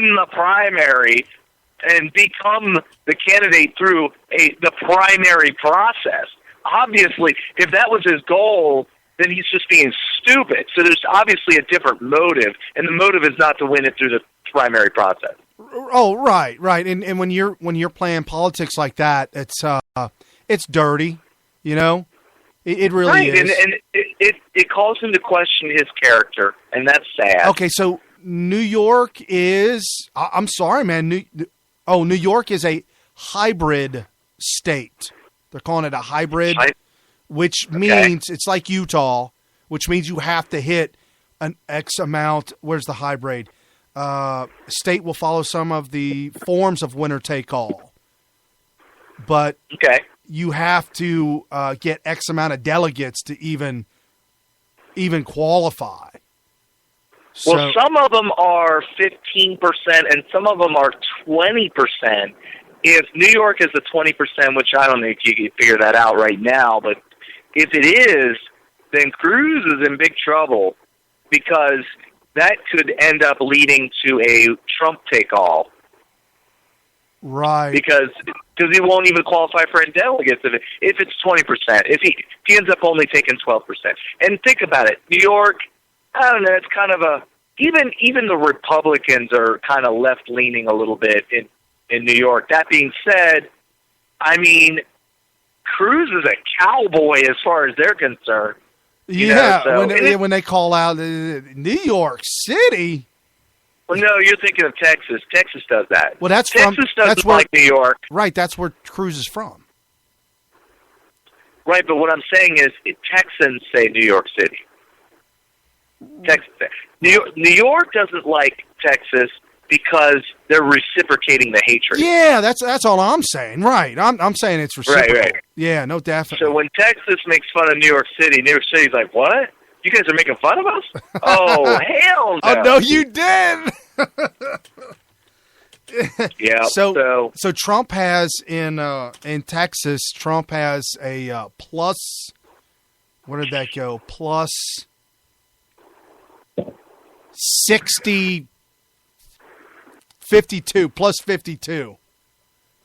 win the primary and become the candidate through the primary process. Obviously, if that was his goal, then he's just being stupid. So there's obviously a different motive, and the motive is not to win it through the primary process. Oh, right. And when you're playing politics like that, it's dirty, you know? It really is. And it calls into question his character, and that's sad. Okay, so New York is, I'm sorry, man. New York is a hybrid state. They're calling it a hybrid, which means it's like Utah, which means you have to hit an X amount. Where's the hybrid? State will follow some of the forms of winner take all, but you have to get X amount of delegates to even qualify. Well, some of them are 15% and some of them are 20%. If New York is the 20%, which I don't think you can figure that out right now, but if it is, then Cruz is in big trouble because that could end up leading to a Trump take-all. Right. Because he won't even qualify for delegates if it's 20%. If he ends up only taking 12%. And think about it. New York, I don't know, it's kind of even the Republicans are kind of left-leaning a little bit in New York. That being said, I mean, Cruz is a cowboy as far as they're concerned. When they call out New York City. Well, no, you're thinking of Texas. Texas does that. Well, Texas doesn't like New York. Right, that's where Cruz is from. Right, but what I'm saying is Texans say New York City. Texas. New York doesn't like Texas because they're reciprocating the hatred. Yeah, that's all I'm saying. Right, I'm saying it's reciprocal. Right. Yeah, no, definitely. So when Texas makes fun of New York City's like, what? You guys are making fun of us? Oh, hell no. Oh, no, you did. Yeah. So Trump has in Texas, Trump has a plus, where did that go? Plus 52, plus 52.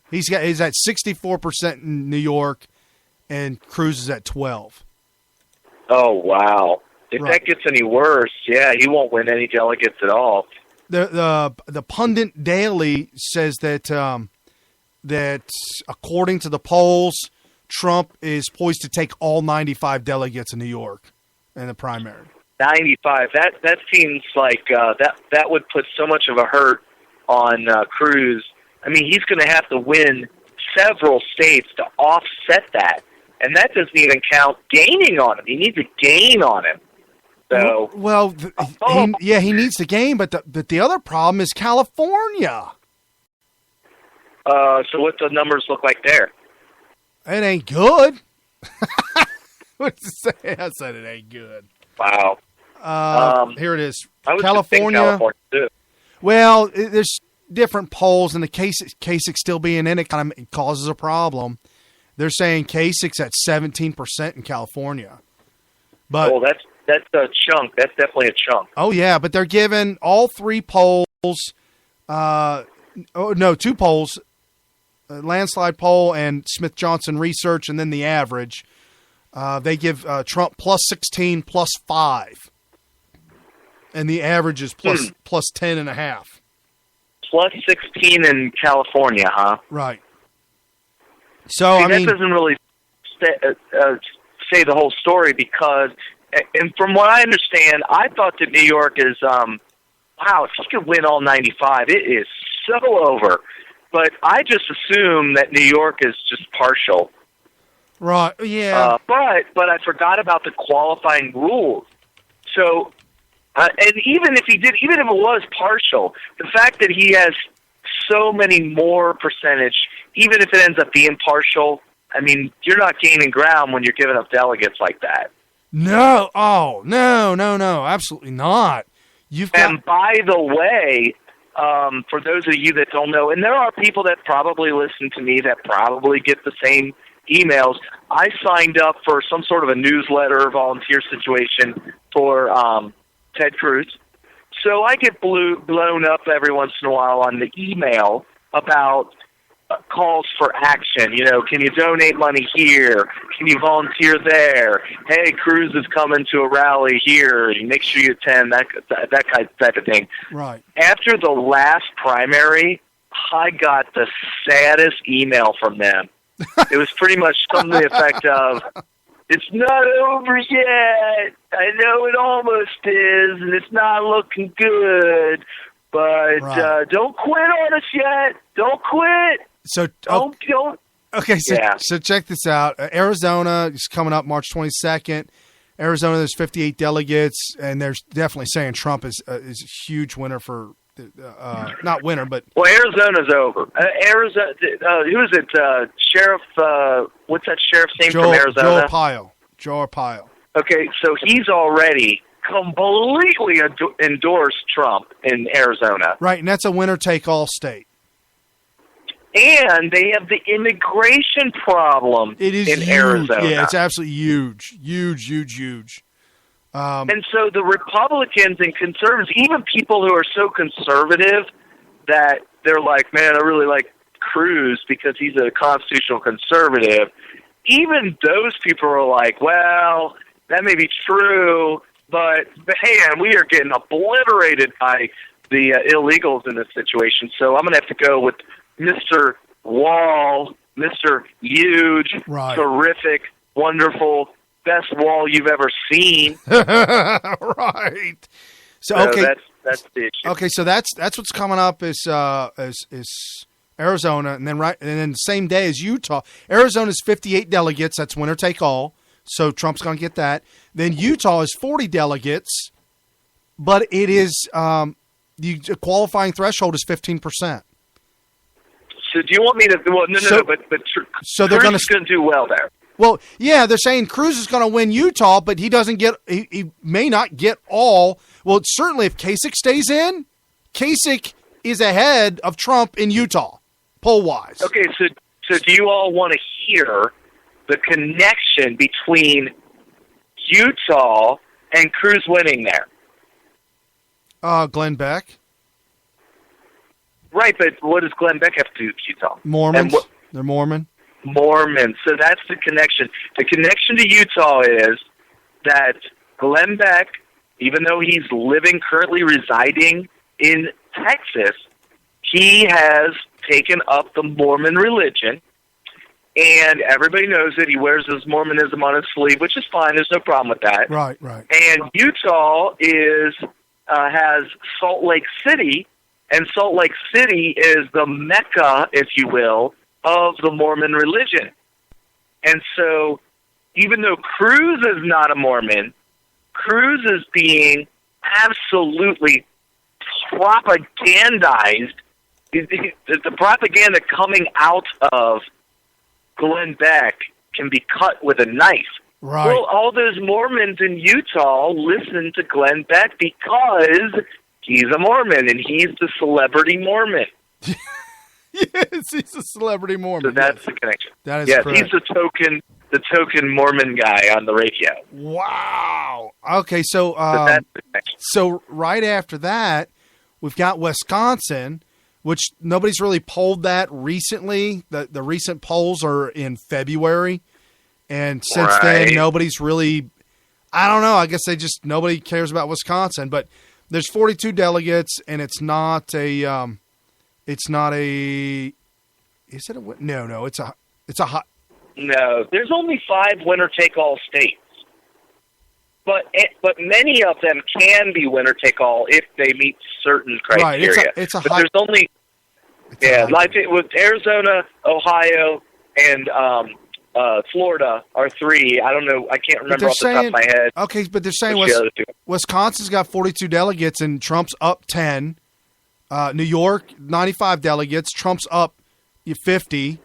He's at 64% in New York, and Cruz is at 12. Oh, wow. If that gets any worse, yeah, he won't win any delegates at all. The Pundit Daily says that according to the polls, Trump is poised to take all 95 delegates in New York in the primary. 95. That seems like that would put so much of a hurt on Cruz. I mean, he's going to have to win several states to offset that, and that doesn't even count gaining on him. He needs to gain on him. So he needs to gain, but the other problem is California. So what the numbers look like there? It ain't good. What's it say? I said it ain't good. Wow. Here it is. I would California. Think California too. Well, there's different polls, and the Kasich still being in it kind of causes a problem. They're saying Kasich's at 17% in California. But that's a chunk. That's definitely a chunk. Oh, yeah, but they're giving all three polls, two polls, landslide poll and Smith-Johnson research, and then the average. They give Trump plus 16, plus 5. And the average is plus 10.5. Plus 16 in California, huh? Right. So, that doesn't really say the whole story because, and from what I understand, I thought that New York is, wow, if he could win all 95, it is so over. But I just assume that New York is just partial. Right, yeah. But I forgot about the qualifying rules. So, and even if it was partial, the fact that he has so many more percentage, even if it ends up being partial, I mean, you're not gaining ground when you're giving up delegates like that. No. Oh, no, absolutely not. And by the way, for those of you that don't know, and there are people that probably listen to me that probably get the same emails, I signed up for some sort of a newsletter volunteer situation for Ted Cruz. So I get blown up every once in a while on the email about calls for action. Can you donate money here? Can you volunteer there? Hey, Cruz is coming to a rally here. Make sure you attend, that type of thing. Right. After the last primary, I got the saddest email from them. It was pretty much something to the effect of, it's not over yet. I know it almost is, and it's not looking good, but don't quit on us yet. Don't quit. So don't. Okay, so check this out. Arizona is coming up March 22nd. Arizona, there's 58 delegates, and they're definitely saying Trump is a huge winner for not winner, but Arizona's over. Arizona, who is it? Sheriff. What's that sheriff's name from Arizona? Joe Arpaio. Okay, so he's already completely endorsed Trump in Arizona. Right, and that's a winner-take-all state. And they have the immigration problem in Arizona. Yeah, it's absolutely huge. Huge. And so the Republicans and conservatives, even people who are so conservative that they're like, man, I really like Cruz because he's a constitutional conservative, even those people are like, well, that may be true, but man, we are getting obliterated by the illegals in this situation. So I'm going to have to go with Mr. Wall, Mr. YUUG, terrific, wonderful, best wall you've ever seen. Right. So okay, that's the issue. Okay, so that's what's coming up is Arizona, and then the same day as Utah. Arizona's 58 delegates. That's winner take all. So Trump's going to get that. Then Utah is 40 delegates, but it is the qualifying threshold is 15%. So do you want me to? Well, no. But so they're going to do well there. Well, yeah, they're saying Cruz is going to win Utah, but he doesn't get. He may not get all. Well, certainly if Kasich stays in, Kasich is ahead of Trump in Utah, poll wise. Okay, so do you all want to hear the connection between Utah and Cruz winning there? Glenn Beck. Right, but what does Glenn Beck have to do with Utah? Mormons. They're Mormon. Mormons. So that's the connection. The connection to Utah is that Glenn Beck, even though he's currently residing in Texas, he has taken up the Mormon religion, and everybody knows it. He wears his Mormonism on his sleeve, which is fine. There's no problem with that. Right. And Utah has Salt Lake City, and Salt Lake City is the Mecca, if you will, of the Mormon religion. And so, even though Cruz is not a Mormon, Cruz is being absolutely propagandized. The propaganda coming out of Glenn Beck can be cut with a knife. Right. Well, all those Mormons in Utah listen to Glenn Beck because he's a Mormon, and he's the celebrity Mormon. Yes, he's a celebrity Mormon. So that's the connection. That is correct. He's the token Mormon guy on the radio. Wow. Okay, so that's the connection. So right after that, we've got Wisconsin, which nobody's really polled that recently. The recent polls are in February, and since then nobody's really. I don't know. I guess nobody cares about Wisconsin, but there's 42 delegates, and it's not a. It's not a. Is it a? No. It's a hot. No, there's only 5 winner-take-all states, but many of them can be winner-take-all if they meet certain criteria. Right, it's a but hot. There's only like it with Arizona, Ohio, and Florida are 3. I don't know. I can't remember off the top of my head. Okay, but they're saying Wisconsin's got 42 delegates and Trump's up 10. New York, 95 delegates. Trump's up 50.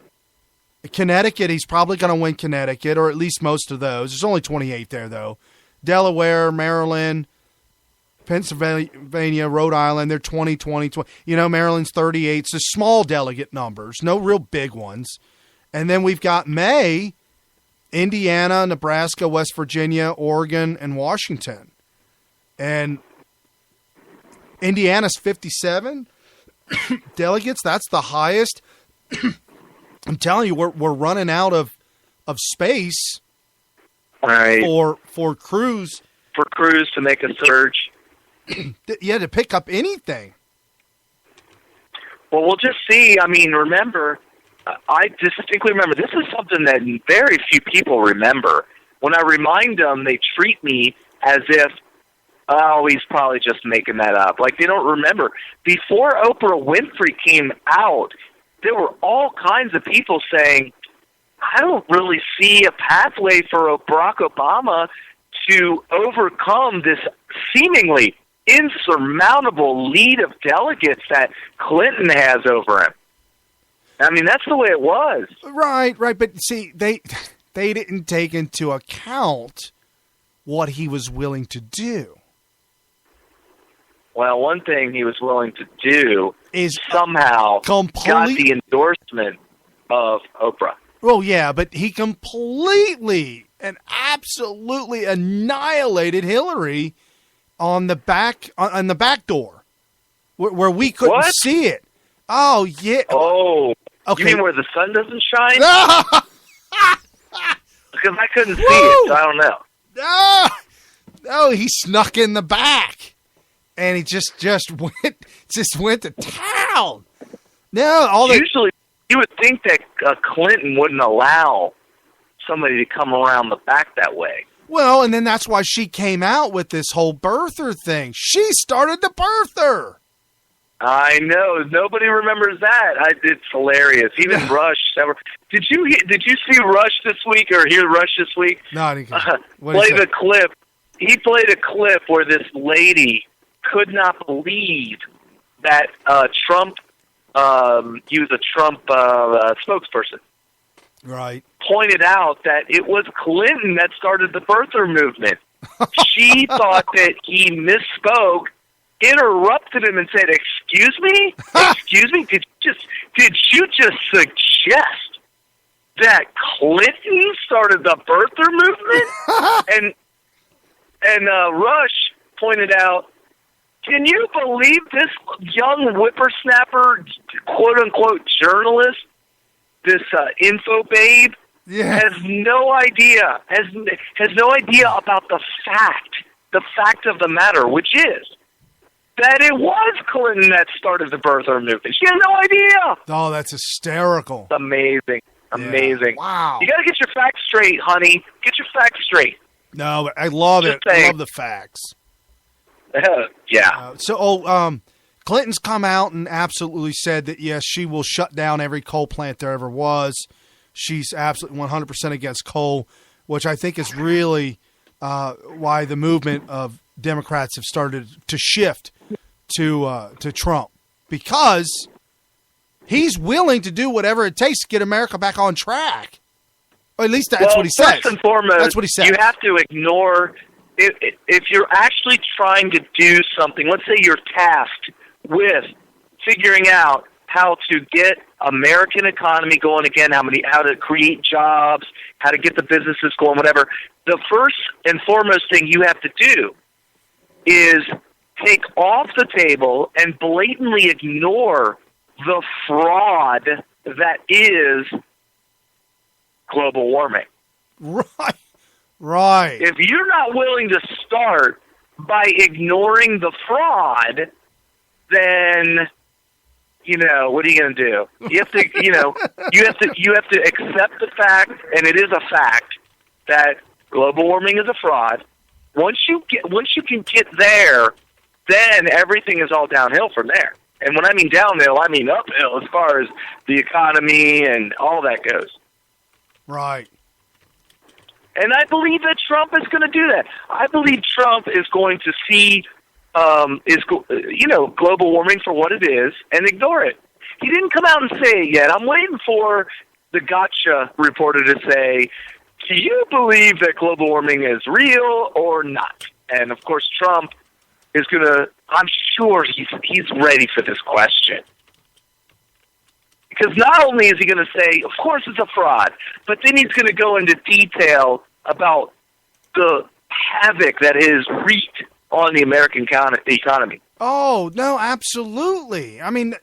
Connecticut, he's probably going to win Connecticut, or at least most of those. There's only 28 there, though. Delaware, Maryland, Pennsylvania, Rhode Island, they're 20. Maryland's 38. So small delegate numbers, no real big ones. And then we've got May, Indiana, Nebraska, West Virginia, Oregon, and Washington. And Indiana's 57 delegates. That's the highest. I'm telling you, we're running out of space for Cruz. For Cruz to make a surge. Yeah, to pick up anything. Well, we'll just see. I mean, remember, I distinctly remember, this is something that very few people remember. When I remind them, they treat me as if, oh, he's probably just making that up. Like, they don't remember. Before Oprah Winfrey came out, there were all kinds of people saying, I don't really see a pathway for Barack Obama to overcome this seemingly insurmountable lead of delegates that Clinton has over him. I mean, that's the way it was. Right. But see, they didn't take into account what he was willing to do. Well, one thing he was willing to do is somehow got the endorsement of Oprah. Well, yeah, but he completely and absolutely annihilated Hillary on the back door, where we couldn't see it. Oh yeah. Oh, okay. You mean where the sun doesn't shine? Because I couldn't see it, so I don't know. No, he snuck in the back, and he just went to town. No, usually you would think that Clinton wouldn't allow somebody to come around the back that way. Well, and then that's why she came out with this whole birther thing. She started the birther. I know. Nobody remembers that. It's hilarious. Even Rush. Did you see Rush this week or hear Rush this week? No, I didn't. Play the clip. He played a clip where this lady could not believe that Trump, he was a Trump spokesperson. Right. Pointed out that it was Clinton that started the birther movement. She thought that he misspoke, interrupted him and said, "Excuse me? Excuse me? Did you just suggest that Clinton started the birther movement?" and Rush pointed out, can you believe this young whippersnapper, quote unquote journalist, this info babe, has no idea about the fact of the matter, which is that it was Clinton that started the birther movement. She has no idea. Oh, that's hysterical. It's amazing. Amazing. Wow. You got to get your facts straight, honey. Get your facts straight. No, but I love it. I love the facts. Yeah. Clinton's come out and absolutely said that, yes, she will shut down every coal plant there ever was. She's absolutely 100% against coal, which I think is really why the movement of Democrats have started to shift to Trump, because he's willing to do whatever it takes to get America back on track. Or at least that's what he says. First and foremost, that's what he said. You have to ignore, if you're actually trying to do something, let's say you're tasked with figuring out how to get American economy going again, how to create jobs, how to get the businesses going, whatever. The first and foremost thing you have to do is take off the table and blatantly ignore the fraud that is global warming. Right. If you're not willing to start by ignoring the fraud, then, what are you going to do? You have to, you have to accept the fact, and it is a fact, that global warming is a fraud. Once you can get there, then everything is all downhill from there. And when I mean downhill, I mean uphill as far as the economy and all that goes. Right. And I believe that Trump is going to do that. I believe Trump is going to see, global warming for what it is and ignore it. He didn't come out and say it yet. I'm waiting for the gotcha reporter to say, do you believe that global warming is real or not? And, of course, Trump is going to, I'm sure he's ready for this question. Because not only is he going to say, of course it's a fraud, but then he's going to go into detail about the havoc that is wreaked on the American economy. Oh, no, absolutely. I mean,